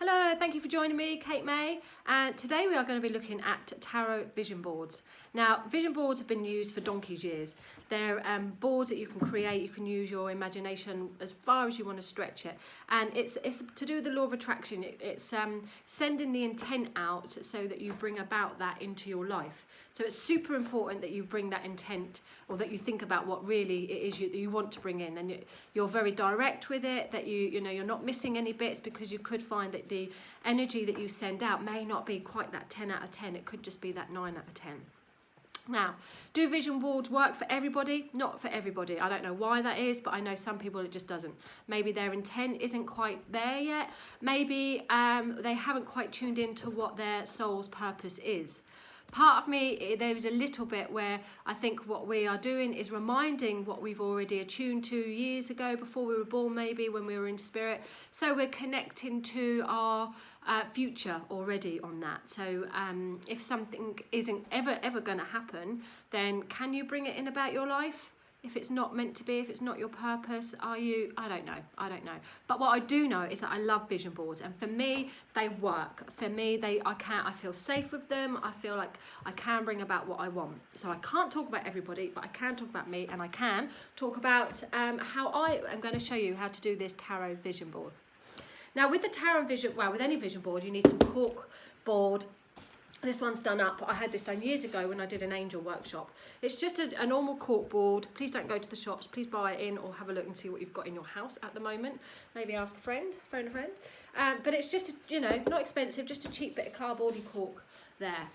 Hello, thank you for joining me, Kate May. And today we are going to be looking at tarot vision boards. Now, vision boards have been used for donkey's years. They're boards that you can create. You can use your imagination as far as you want to stretch it. And it's to do with the law of attraction. It's sending the intent out so that you bring about that into your life. So it's super important that you bring that intent, or that you think about what really it is you want to bring in, and you're very direct with it, that you're not missing any bits, because you could find that the energy that you send out may not be quite that 10 out of 10. It could just be that 9 out of 10. Now, do vision boards work for everybody? Not for everybody. I don't know why that is, but I know some people it just doesn't. Maybe their intent isn't quite there yet. Maybe they haven't quite tuned into what their soul's purpose is. Part of me, there is a little bit where I think what we are doing is reminding what we've already attuned to years ago, before we were born, maybe when we were in spirit. So we're connecting to our future already on that. So if something isn't ever going to happen, then can you bring it in about your life? If it's not meant to be, if it's not your purpose, I don't know. But what I do know is that I love vision boards, and for me, they work. For me, I feel safe with them. I feel like I can bring about what I want. So I can't talk about everybody, but I can talk about me, and I can talk about how I am going to show you how to do this tarot vision board. Now, with the tarot vision, with any vision board, you need some cork board. This one's done up. I had this done years ago when I did an angel workshop. It's just a normal cork board. Please don't go to the shops. Please buy it in, or have a look and see what you've got in your house at the moment. Maybe ask a friend, phone a friend. But it's just, not expensive, just a cheap bit of cardboardy cork there.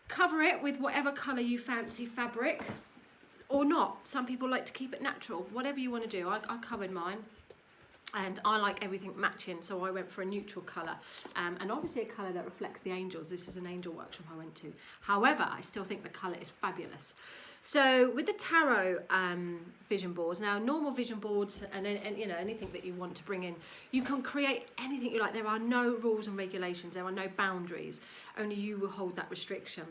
Cover it with whatever colour you fancy fabric, or not. Some people like to keep it natural. Whatever you want to do. I covered mine. And I like everything matching, so I went for a neutral colour, and obviously a colour that reflects the angels. This is an angel workshop I went to. However, I still think the colour is fabulous. So with the tarot vision boards, now normal vision boards and anything that you want to bring in, you can create anything you like. There are no rules and regulations. There are no boundaries. Only you will hold that restriction.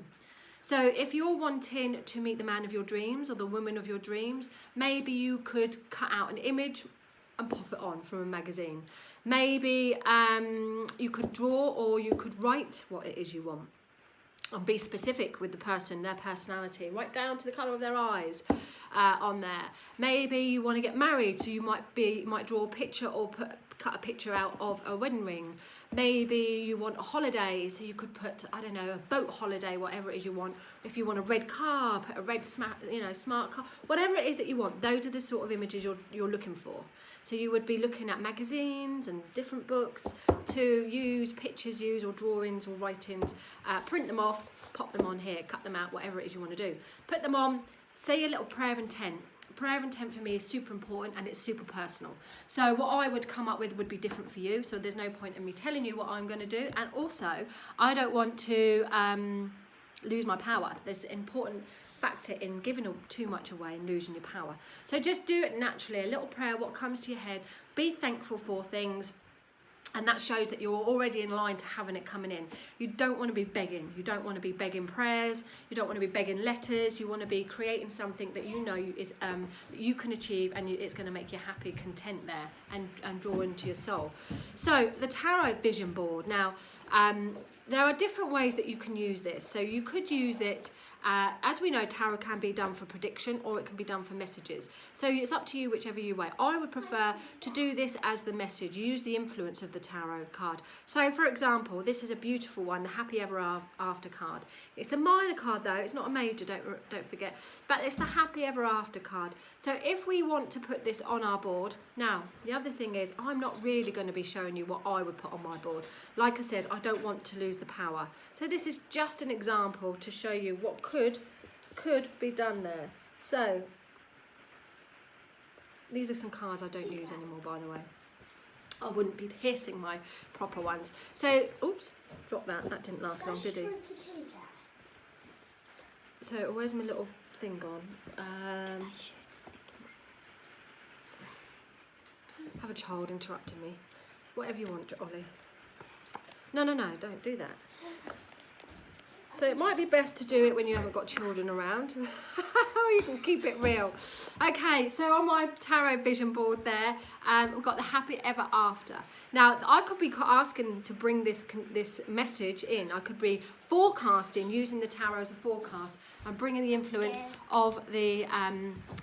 So if you're wanting to meet the man of your dreams or the woman of your dreams, maybe you could cut out an image and pop it on from a magazine. Maybe you could draw, or you could write what it is you want, and be specific with the person, their personality, right down to the colour of their eyes on there.Maybe you want to get married, so you might draw a picture, or cut a picture out of a wedding ring. Maybe you want a holiday, so you could put, I don't know, a boat holiday, whatever it is you want. If you want a red car, put a red smart car, whatever it is that you want. Those are the sort of images you're looking for. So you would be looking at magazines and different books to use, pictures use, or drawings or writings, print them off, pop them on here, cut them out, whatever it is you want to do. Put them on, say a little prayer of intent. Prayer of intent for me is super important, and it's super personal. So what I would come up with would be different for you. So there's no point in me telling you what I'm going to do. And also, I don't want to lose my power. There's an important factor in giving too much away and losing your power. So just do it naturally. A little prayer, what comes to your head. Be thankful for things. And that shows that you're already in line to having it coming in. You don't want to be begging. You don't want to be begging prayers. You don't want to be begging letters. You want to be creating something that you know is you can achieve, and it's going to make you happy, content there, and draw into your soul. So the tarot vision board. Now, there are different ways that you can use this. So you could use it. As we know, tarot can be done for prediction, or it can be done for messages. So it's up to you whichever you way. I would prefer to do this as the message. Use the influence of the tarot card. So for example, this is a beautiful one, the Happy Ever After card. It's a minor card though, it's not a major, don't forget. But it's the Happy Ever After card. So if we want to put this on our board, now the other thing is, I'm not really going to be showing you what I would put on my board. Like I said, I don't want to lose the power. So this is just an example to show you what could be done there. So these are some cards I don't use anymore, by the way. I wouldn't be piercing my proper ones. So, oops, drop that. That didn't last long, did it? So where's my little thing gone? Have a child interrupting me. Whatever you want, Ollie. No, don't do that. So it might be best to do it when you haven't got children around. You can keep it real. Okay, so on my tarot vision board there, we've got the happy ever after. Now, I could be asking to bring this message in. I could be forecasting, using the tarot as a forecast, and bringing the influence of the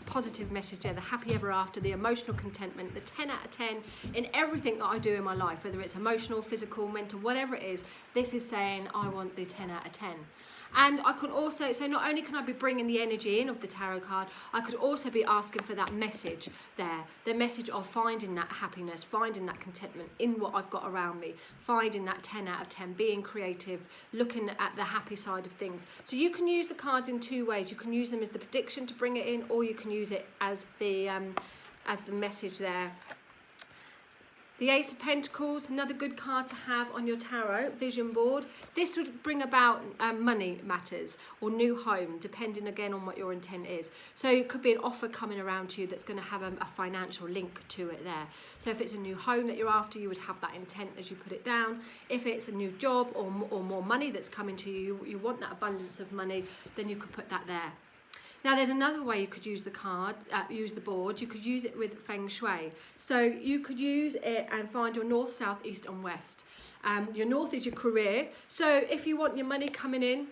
positive message there, the happy ever after, the emotional contentment, the 10 out of 10 in everything that I do in my life, whether it's emotional, physical, mental, whatever it is. This is saying I want the 10 out of 10. And I could also, so not only can I be bringing the energy in of the tarot card, I could also be asking for that message there, the message of finding that happiness, finding that contentment in what I've got around me, finding that 10 out of 10, being creative, looking at the happy side of things. So you can use the cards in two ways. You can use them as the prediction to bring it in, or you can use it as the message there. The Ace of Pentacles, another good card to have on your tarot vision board. This would bring about money matters or new home, depending again on what your intent is. So it could be an offer coming around to you that's going to have a financial link to it there. So if it's a new home that you're after, you would have that intent as you put it down. If it's a new job or more money that's coming to you, you want that abundance of money, then you could put that there. Now there's another way you could use the card, use the board. You could use it with Feng Shui. So you could use it and find your north, south, east and west. Your north is your career. So if you want your money coming in,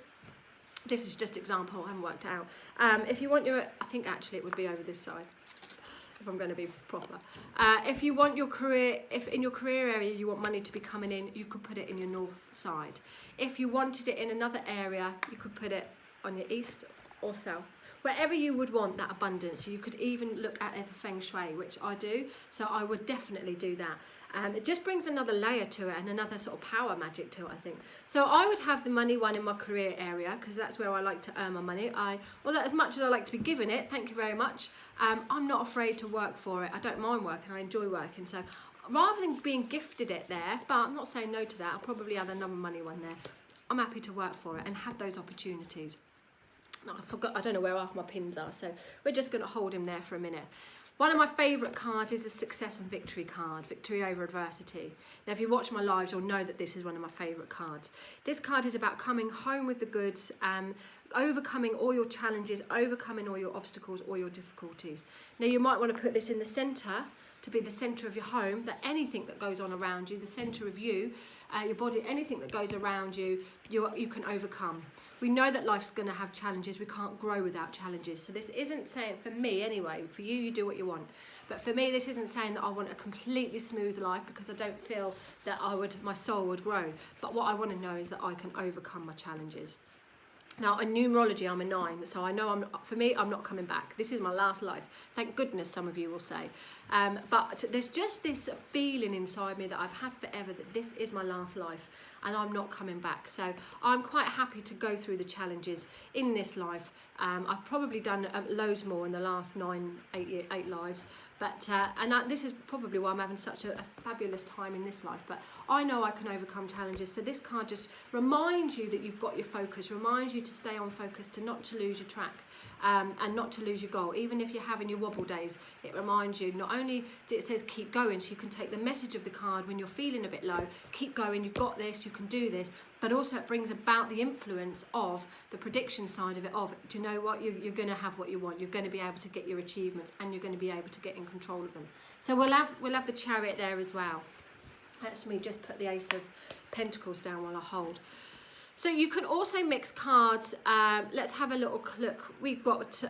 this is just example, I haven't worked it out. If you want your, I think actually it would be over this side, if I'm going to be proper. If you want your career, if in your career area you want money to be coming in, you could put it in your north side. If you wanted it in another area, you could put it on your east or south. Wherever you would want that abundance. You could even look at the Feng Shui, which I do, so I would definitely do that. It just brings another layer to it and another sort of power magic to it, I think. So I would have the money one in my career area, because that's where I like to earn my money. Although as much as I like to be given it, thank you very much, I'm not afraid to work for it. I don't mind working, I enjoy working, so rather than being gifted it there, but I'm not saying no to that, I'll probably add another money one there. I'm happy to work for it and have those opportunities. I forgot, I don't know where half my pins are, so we're just going to hold him there for a minute. One of my favourite cards is the Success and Victory card, Victory over Adversity. Now, if you watch my lives, you'll know that this is one of my favourite cards. This card is about coming home with the goods, overcoming all your challenges, overcoming all your obstacles, all your difficulties. Now, you might want to put this in the centre, to be the centre of your home, that anything that goes on around you, the centre of you, your body, anything that goes around you, you can overcome. We know that life's going to have challenges. We can't grow without challenges. So this isn't saying, for me anyway, for you, you do what you want. But for me, this isn't saying that I want a completely smooth life, because I don't feel that my soul would grow. But what I want to know is that I can overcome my challenges. Now, in numerology, I'm a 9, so I know for me, I'm not coming back. This is my last life. Thank goodness, some of you will say. But there's just this feeling inside me that I've had forever, that this is my last life and I'm not coming back. So I'm quite happy to go through the challenges in this life. I've probably done loads more in the last 8 lives. But this is probably why I'm having such a fabulous time in this life. But I know I can overcome challenges. So this card just reminds you that you've got your focus, reminds you to stay on focus, not to lose your track, and not to lose your goal. Even if you're having your wobble days, it reminds you, not only it says keep going, so you can take the message of the card when you're feeling a bit low, keep going, you've got this, you can do this. But also it brings about the influence of the prediction side of it, of, do you know what, you're going to have what you want, you're going to be able to get your achievements, and you're going to be able to get in control of them. So we'll have the Chariot there as well. Let me just put the Ace of Pentacles down while I hold. So you can also mix cards. Let's have a little look. We've got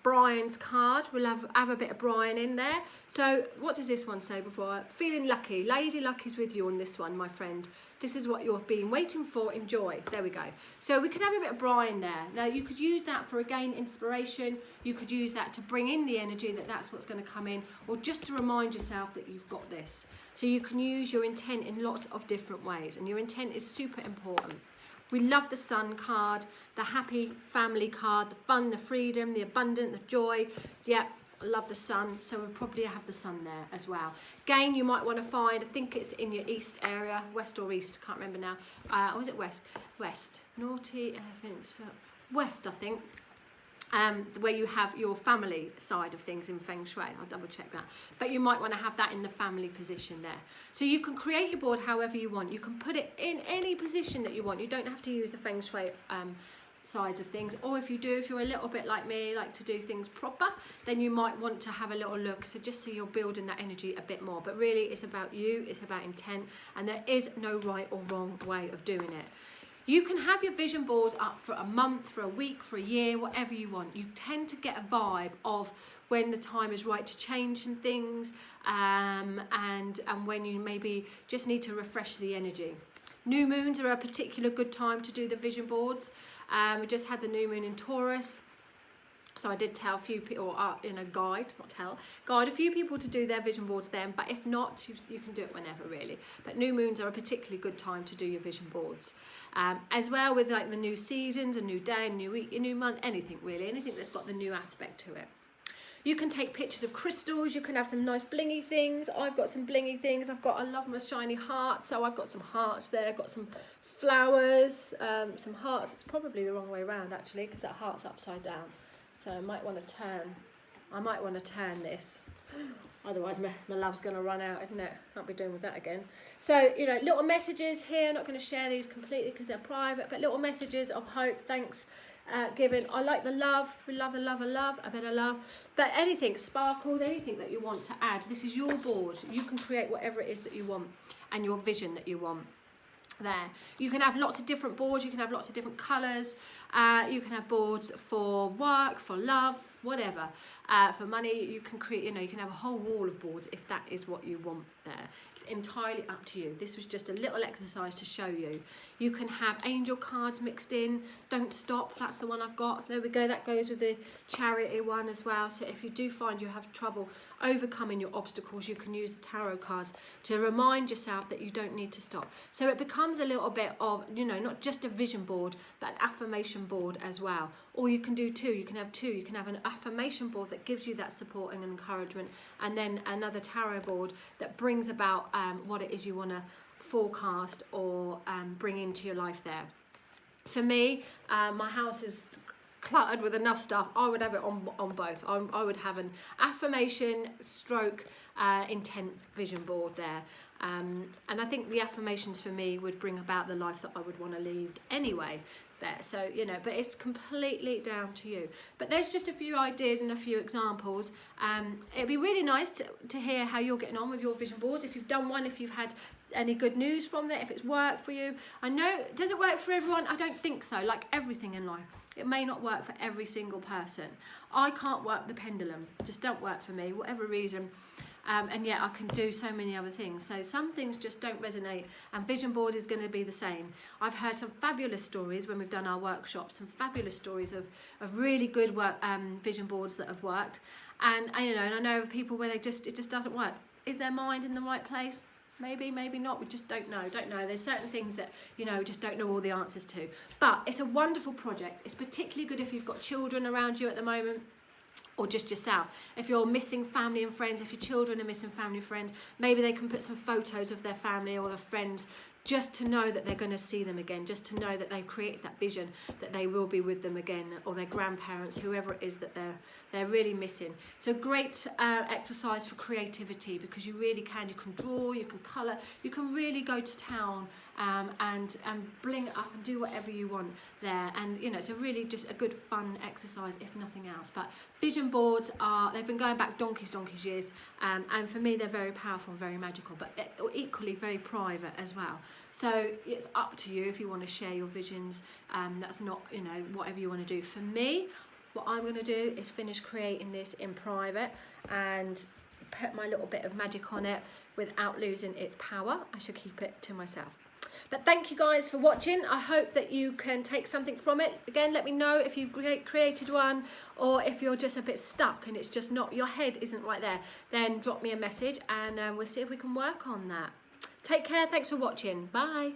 Brian's card. We'll have a bit of Brian in there. So what does this one say before? Feeling lucky. Lady Luck is with you on this one, my friend. This is what you've been waiting for. Enjoy. There we go. So we could have a bit of Brian there. Now you could use that for, again, inspiration. You could use that to bring in the energy that's what's going to come in, or just to remind yourself that you've got this. So you can use your intent in lots of different ways, and your intent is super important. We love the Sun card, the happy family card, the fun, the freedom, the abundant, the joy. Yeah, I love the Sun, so we'll probably have the Sun there as well. Again, you might want to find, I think it's in your east area, west or east, can't remember now. Or is it west? West. Naughty, west, I think. where you have your family side of things in Feng Shui. I'll double check that. But you might want to have that in the family position there. So you can create your board however you want. You can put it in any position that you want. You don't have to use the Feng Shui sides of things. Or if you do, if you're a little bit like me, like to do things proper, then you might want to have a little look. So just so you're building that energy a bit more. But really, it's about you. It's about intent. And there is no right or wrong way of doing it. You can have your vision board up for a month, for a week, for a year, whatever you want. You tend to get a vibe of when the time is right to change some things, and when you maybe just need to refresh the energy. New moons are a particular good time to do the vision boards. We just had the new moon in Taurus. So I did tell a few people, or guide a few people to do their vision boards then, but if not, you can do it whenever really. But new moons are a particularly good time to do your vision boards. As well with like the new seasons, a new day, a new week, a new month, anything really, anything that's got the new aspect to it. You can take pictures of crystals, you can have some nice blingy things. I've got some blingy things. I love my shiny heart, so I've got some hearts there, I've got some flowers, some hearts. It's probably the wrong way around actually, because that heart's upside down. So I might want to turn this. Otherwise my love's going to run out, isn't it? Can't be doing with that again. So, you know, little messages here. I'm not going to share these completely because they're private, but little messages of hope, thanks, given. I like the love. We love, a bit of love. But anything, sparkles, anything that you want to add. This is your board. You can create whatever it is that you want and your vision that you want. There you can have lots of different boards, you can have lots of different colours, you can have boards for work, for love, whatever, for money. You can create, you know, you can have a whole wall of boards if that is what you want there. It's entirely up to you. This was just a little exercise to show you. You can have angel cards mixed in. Don't stop, that's the one I've got. There we go, that goes with the charity one as well. So if you do find you have trouble overcoming your obstacles, you can use the tarot cards to remind yourself that you don't need to stop. So it becomes a little bit of, you know, not just a vision board, but an affirmation board as well. Or you can do two, you can have two. You can have an affirmation board that gives you that support and encouragement, and then another tarot board that brings about what it is you want to forecast or bring into your life there. For me, my house is cluttered with enough stuff. I would have it on both. I would have an affirmation stroke intent vision board there. And I think the affirmations for me would bring about the life that I would want to lead anyway. There, so you know, but it's completely down to you. But there's just a few ideas and a few examples. It'd be really nice to hear how you're getting on with your vision boards, if you've done one, if you've had any good news from that, if it's worked for you. I know, does it work for everyone? I don't think so. Like everything in life, it may not work for every single person. I can't work the pendulum, it just don't work for me, whatever reason. And yet I can do so many other things. So some things just don't resonate, and vision board is going to be the same. I've heard some fabulous stories when we've done our workshops, some fabulous stories of really good work, vision boards that have worked. And you know, and I know of people where it just doesn't work. Is their mind in the right place? Maybe, maybe not. We just don't know. There's certain things that, you know, just don't know all the answers to. But it's a wonderful project. It's particularly good if you've got children around you at the moment, or just yourself. If you're missing family and friends, if your children are missing family and friends, maybe they can put some photos of their family or their friends, just to know that they're going to see them again, just to know that they've created that vision that they will be with them again, or their grandparents, whoever it is that they're really missing. So great exercise for creativity, because you really can. You can draw, you can colour, you can really go to town and bling it up and do whatever you want there. And you know, it's a really just a good fun exercise if nothing else. But vision boards they've been going back donkey's years, and for me they're very powerful and very magical, but equally very private as well. So it's up to you if you want to share your visions. That's not, you know, whatever you want to do. For me, what I'm going to do is finish creating this in private and put my little bit of magic on it without losing its power. I shall keep it to myself. But thank you guys for watching. I hope that you can take something from it. Again, let me know if you've created one, or if you're just a bit stuck and it's just not, your head isn't right there, then drop me a message and we'll see if we can work on that. Take care. Thanks for watching. Bye.